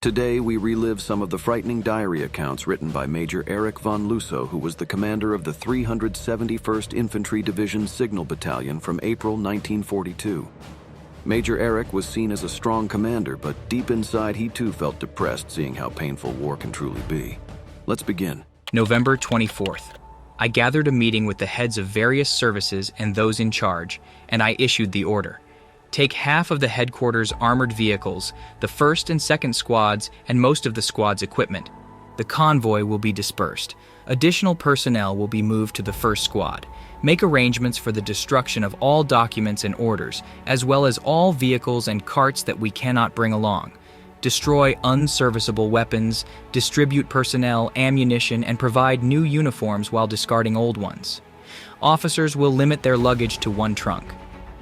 Today, we relive some of the frightening diary accounts written by Major Erich Von Lusso, who was the commander of the 371st Infantry Division Signal Battalion from April 1942. Major Erich was seen as a strong commander, but deep inside he too felt depressed seeing how painful war can truly be. Let's begin. November 24th. I gathered a meeting with the heads of various services and those in charge, and I issued the order. Take half of the headquarters' armored vehicles, the 1st and 2nd squads, and most of the squad's equipment. The convoy will be dispersed. Additional personnel will be moved to the 1st squad. Make arrangements for the destruction of all documents and orders, as well as all vehicles and carts that we cannot bring along. Destroy unserviceable weapons, distribute personnel, ammunition, and provide new uniforms while discarding old ones. Officers will limit their luggage to 1 trunk.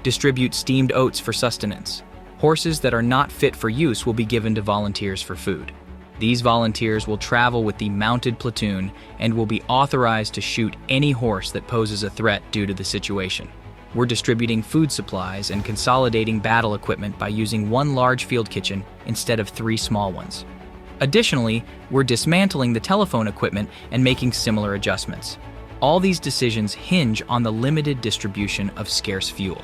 Distribute steamed oats for sustenance. Horses that are not fit for use will be given to volunteers for food. These volunteers will travel with the mounted platoon and will be authorized to shoot any horse that poses a threat due to the situation. We're distributing food supplies and consolidating battle equipment by using 1 large field kitchen instead of 3 small ones. Additionally, we're dismantling the telephone equipment and making similar adjustments. All these decisions hinge on the limited distribution of scarce fuel.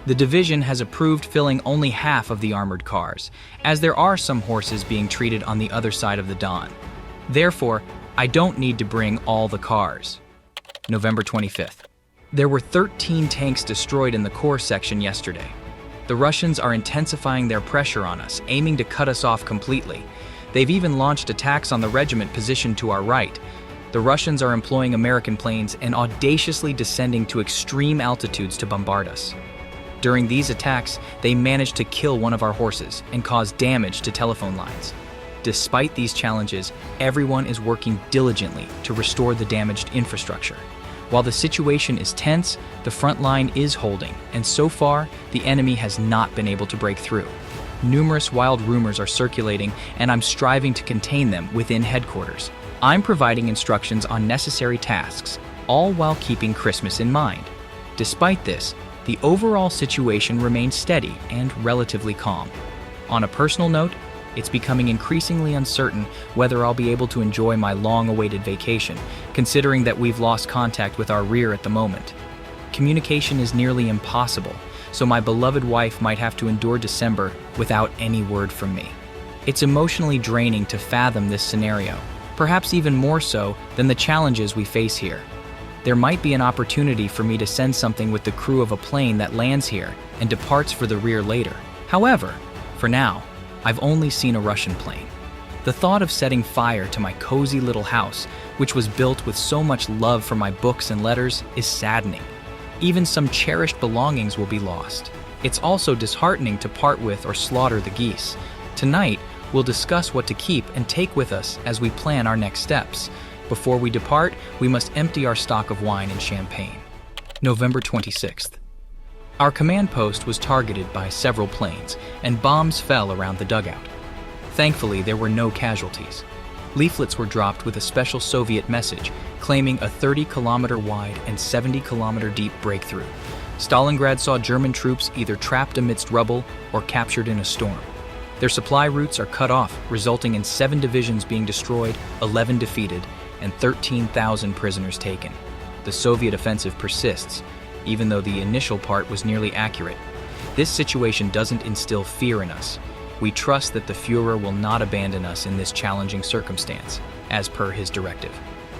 The division has approved filling only half of the armored cars, as there are some horses being treated on the other side of the Don. Therefore, I don't need to bring all the cars. November 25th. There were 13 tanks destroyed in the core section yesterday. The Russians are intensifying their pressure on us, aiming to cut us off completely. They've even launched attacks on the regiment positioned to our right. The Russians are employing American planes and audaciously descending to extreme altitudes to bombard us. During these attacks, they managed to kill one of our horses and cause damage to telephone lines. Despite these challenges, everyone is working diligently to restore the damaged infrastructure. While the situation is tense, the front line is holding, and so far, the enemy has not been able to break through. Numerous wild rumors are circulating, and I'm striving to contain them within headquarters. I'm providing instructions on necessary tasks, all while keeping Christmas in mind. Despite this, the overall situation remains steady and relatively calm. On a personal note, it's becoming increasingly uncertain whether I'll be able to enjoy my long-awaited vacation, considering that we've lost contact with our rear at the moment. Communication is nearly impossible, so my beloved wife might have to endure December without any word from me. It's emotionally draining to fathom this scenario, perhaps even more so than the challenges we face here. There might be an opportunity for me to send something with the crew of a plane that lands here and departs for the rear later. However, for now, I've only seen a Russian plane. The thought of setting fire to my cozy little house, which was built with so much love for my books and letters, is saddening. Even some cherished belongings will be lost. It's also disheartening to part with or slaughter the geese. Tonight, we'll discuss what to keep and take with us as we plan our next steps. Before we depart, we must empty our stock of wine and champagne. November 26th. Our command post was targeted by several planes, and bombs fell around the dugout. Thankfully, there were no casualties. Leaflets were dropped with a special Soviet message claiming a 30-kilometer wide and 70-kilometer deep breakthrough. Stalingrad saw German troops either trapped amidst rubble or captured in a storm. Their supply routes are cut off, resulting in 7 divisions being destroyed, 11 defeated, and 13,000 prisoners taken. The Soviet offensive persists, even though the initial part was nearly accurate. This situation doesn't instill fear in us. We trust that the Führer will not abandon us in this challenging circumstance, as per his directive.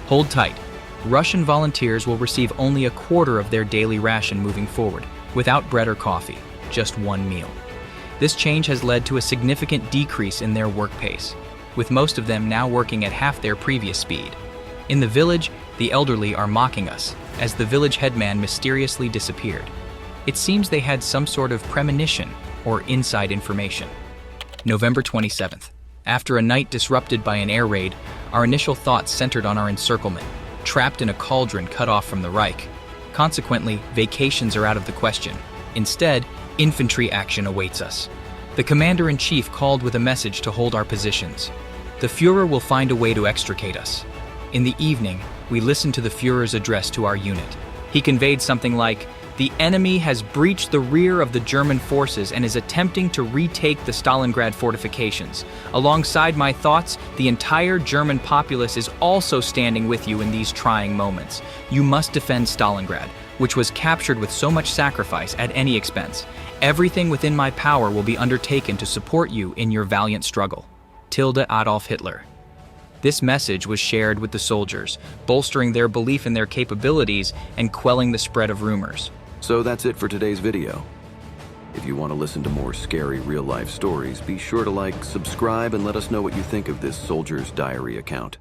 Hold tight. Russian volunteers will receive only a quarter of their daily ration moving forward, without bread or coffee, just 1 meal. This change has led to a significant decrease in their work pace, with most of them now working at half their previous speed. In the village, the elderly are mocking us, as the village headman mysteriously disappeared. It seems they had some sort of premonition or inside information. November 27th. After a night disrupted by an air raid, our initial thoughts centered on our encirclement, trapped in a cauldron cut off from the Reich. Consequently, vacations are out of the question. Instead, infantry action awaits us. The commander-in-chief called with a message to hold our positions. The Führer will find a way to extricate us. In the evening, we listened to the Führer's address to our unit. He conveyed something like, "The enemy has breached the rear of the German forces and is attempting to retake the Stalingrad fortifications. Alongside my thoughts, the entire German populace is also standing with you in these trying moments. You must defend Stalingrad, which was captured with so much sacrifice at any expense. Everything within my power will be undertaken to support you in your valiant struggle. Tilde Adolf Hitler." This message was shared with the soldiers, bolstering their belief in their capabilities and quelling the spread of rumors. So that's it for today's video. If you want to listen to more scary real-life stories, be sure to like, subscribe, and let us know what you think of this soldier's diary account.